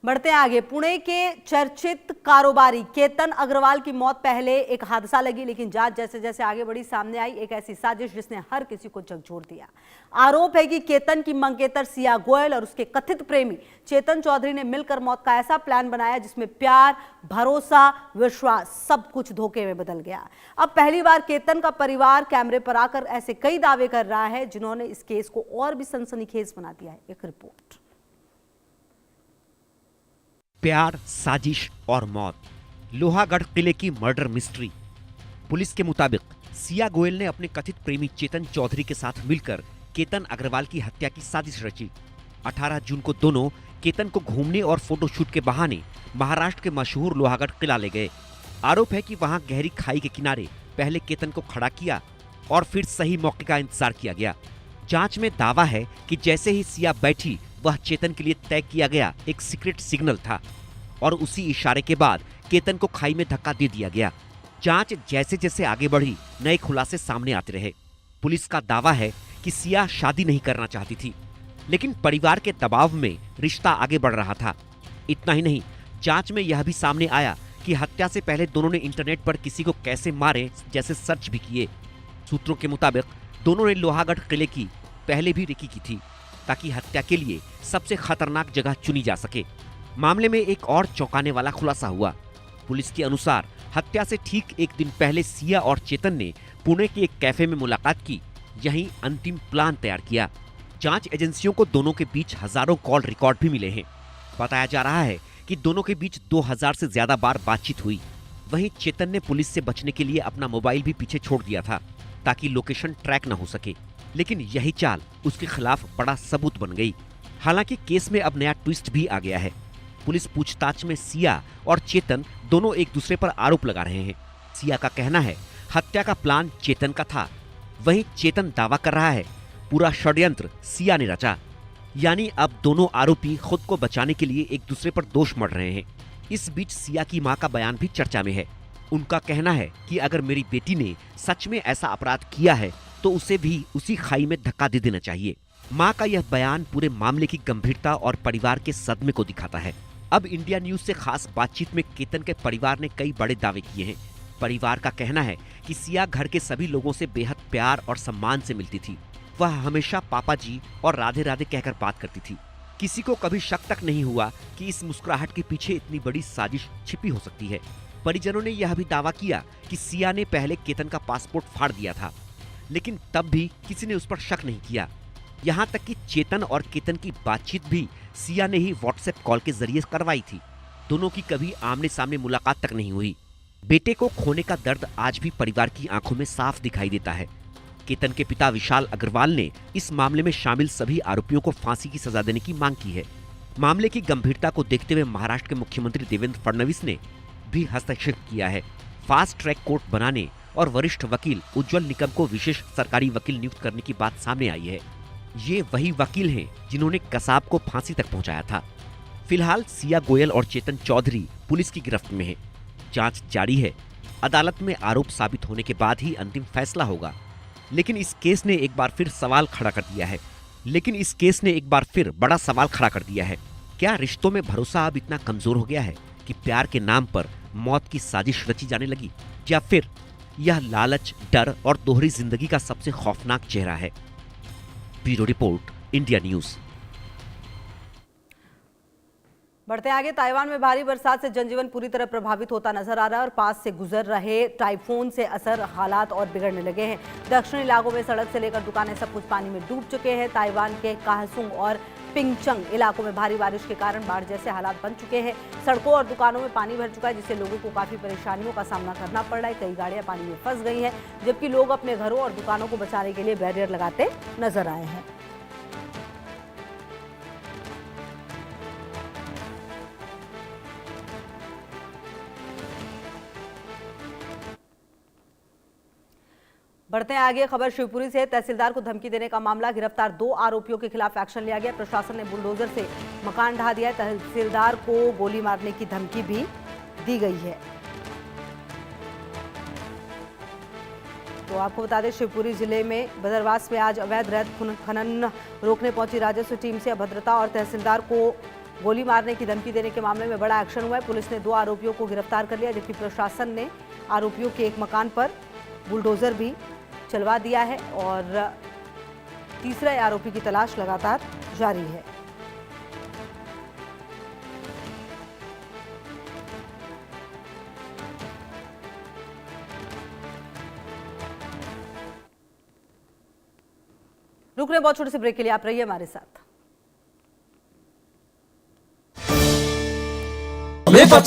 बढ़ते आगे। पुणे के चर्चित कारोबारी केतन अग्रवाल की मौत पहले एक हादसा लगी, लेकिन जांच जैसे जैसे आगे बढ़ी सामने आई एक ऐसी साजिश जिसने हर किसी को झकझोर दिया। आरोप है कि केतन की मंगेतर सिया गोयल और उसके कथित प्रेमी चेतन चौधरी ने मिलकर मौत का ऐसा प्लान बनाया जिसमें प्यार, भरोसा, विश्वास सब कुछ धोखे में बदल गया। अब पहली बार केतन का परिवार कैमरे पर आकर ऐसे कई दावे कर रहा है जिन्होंने इस केस को और भी सनसनीखेज बना दिया है। एक रिपोर्ट। प्यार, साजिश और मौत, लोहागढ़ किले की मर्डर मिस्ट्री। पुलिस के मुताबिक सिया गोयल ने अपने कथित प्रेमी चेतन चौधरी के साथ मिलकर केतन अग्रवाल की हत्या की साजिश रची। 18 जून को दोनों केतन को घूमने और फोटोशूट के बहाने महाराष्ट्र के मशहूर लोहागढ़ किला ले गए। आरोप है कि वहां गहरी खाई के किनारे पहले केतन को खड़ा किया और फिर सही मौके का इंतजार किया गया। जांच में दावा है कि जैसे ही सिया बैठी वह चेतन के लिए तय किया गया एक सीक्रेट सिग्नल था और उसी इशारे के बाद केतन को खाई में धक्का दे दिया गया। जांच जैसे जैसे आगे बढ़ी नए खुलासे सामने आते रहे। पुलिस का दावा है कि सिया शादी नहीं करना चाहती थी, लेकिन परिवार के दबाव में रिश्ता आगे बढ़ रहा था। इतना ही नहीं, जांच में यह भी सामने आया कि हत्या से पहले दोनों ने इंटरनेट पर किसी को कैसे मारे जैसे सर्च भी किए। सूत्रों के मुताबिक दोनों ने लोहागढ़ किले की पहले भी रेकी की थी ताकि हत्या के लिए सबसे खतरनाक जगह चुनी जा सके। मामले में एक और चौंकाने वाला खुलासा हुआ। पुलिस के अनुसार हत्या से ठीक एक दिन पहले सिया और चेतन ने पुणे के एक कैफे में मुलाकात की, यहीं अंतिम प्लान तैयार किया। जांच एजेंसियों को दोनों के बीच हजारों कॉल रिकॉर्ड भी मिले हैं। बताया जा रहा है कि दोनों के बीच 2000 से ज्यादा बार बातचीत हुई। वहीं चेतन ने पुलिस से बचने के लिए अपना मोबाइल भी पीछे छोड़ दिया था ताकि लोकेशन ट्रैक न हो सके, लेकिन यही चाल उसके खिलाफ बड़ा सबूत बन गई। हालांकि केस में अब नया ट्विस्ट भी आ गया है। पुलिस पूछताछ में सिया और चेतन दोनों एक दूसरे पर आरोप लगा रहे हैं। सिया का कहना है हत्या का प्लान चेतन का था, वहीं चेतन दावा कर रहा है पूरा षड्यंत्र सिया ने रचा। यानी अब दोनों आरोपी खुद को बचाने के लिए एक दूसरे पर दोष मढ़ रहे हैं। इस बीच सिया की मां का बयान भी चर्चा में है। उनका कहना है कि अगर मेरी बेटी ने सच में ऐसा अपराध किया है तो उसे भी उसी खाई में धक्का दे देना चाहिए। मां का यह बयान पूरे मामले की गंभीरता और परिवार के सदमे को दिखाता है। अब इंडिया न्यूज से खास बातचीत में केतन के परिवार ने कई बड़े दावे किए हैं। परिवार का कहना है कि सिया घर के सभी लोगों से बेहद प्यार और सम्मान से मिलती थी। वह हमेशा पापा जी और राधे राधे कहकर बात करती थी। किसी को कभी शक तक नहीं हुआ कि इस मुस्कुराहट के पीछे इतनी बड़ी साजिश छिपी हो सकती है। परिजनों ने यह भी दावा किया कि सिया ने पहले केतन का पासपोर्ट फाड़ दिया था, लेकिन तब भी किसी ने उस पर शक नहीं किया। यहाँ तक कि चेतन और केतन की बातचीत भी सिया ने ही व्हाट्सएप कॉल के जरिए करवाई थी। दोनों की कभी आमने सामने मुलाकात तक नहीं हुई। बेटे को खोने का दर्द आज भी परिवार की आंखों में साफ दिखाई देता है। केतन के पिता विशाल अग्रवाल ने इस मामले में शामिल सभी आरोपियों को फांसी की सजा देने की मांग की है। मामले की गंभीरता को देखते हुए महाराष्ट्र के मुख्यमंत्री देवेंद्र फडणवीस ने भी हस्तक्षेप किया है। फास्ट ट्रैक कोर्ट बनाने और वरिष्ठ वकील उज्जवल निकम को विशेष सरकारी वकील नियुक्त करने की बात सामने आई है। ये वही वकील हैं जिन्होंने कसाब को फांसी तक पहुंचाया था। फिलहाल सिया गोयल और चेतन चौधरी पुलिस की गिरफ्त में हैं। जांच जारी है। अदालत में आरोप साबित होने के बाद ही अंतिम फैसला होगा। लेकिन इस केस ने एक बार फिर बड़ा सवाल खड़ा कर दिया है। क्या रिश्तों में भरोसा अब इतना कमजोर हो गया है कि प्यार के नाम पर मौत की साजिश रची जाने लगी, या फिर यह लालच, डर और दोहरी जिंदगी का सबसे खौफनाक चेहरा है? Bureau report, India news. बढ़ते आगे। ताइवान में भारी बरसात से जनजीवन पूरी तरह प्रभावित होता नजर आ रहा है और पास से गुजर रहे टाइफून से असर हालात और बिगड़ने लगे हैं। दक्षिणी इलाकों में सड़क से लेकर दुकानें सब कुछ पानी में डूब चुके हैं। ताइवान के काहसुंग और पिंगचंग इलाकों में भारी बारिश के कारण बाढ़ जैसे हालात बन चुके हैं। सड़कों और दुकानों में पानी भर चुका है, जिससे लोगों को काफी परेशानियों का सामना करना पड़ रहा है। कई गाड़ियां पानी में फंस गई हैं, जबकि लोग अपने घरों और दुकानों को बचाने के लिए बैरियर लगाते नजर आए हैं। बढ़ते हैं आगे। खबर शिवपुरी से। तहसीलदार को धमकी देने का मामला। गिरफ्तार 2 आरोपियों के खिलाफ एक्शन लिया गया। प्रशासन ने बुलडोजर से मकान ढा दिया। तहसीलदार को गोली मारने की धमकी भी दी गई है। तो आपको बता दें, शिवपुरी जिले में बदरवास में आज अवैध रेत खनन रोकने पहुंची राजस्व टीम से अभद्रता और तहसीलदार को गोली मारने की धमकी देने के मामले में बड़ा एक्शन हुआ है। पुलिस ने 2 आरोपियों को गिरफ्तार कर लिया, जबकि प्रशासन ने आरोपियों के एक मकान पर बुलडोजर भी चलवा दिया है और तीसरे आरोपी की तलाश लगातार जारी है। रुक रहे बहुत छोटे से ब्रेक के लिए, आप रहिए हमारे साथ।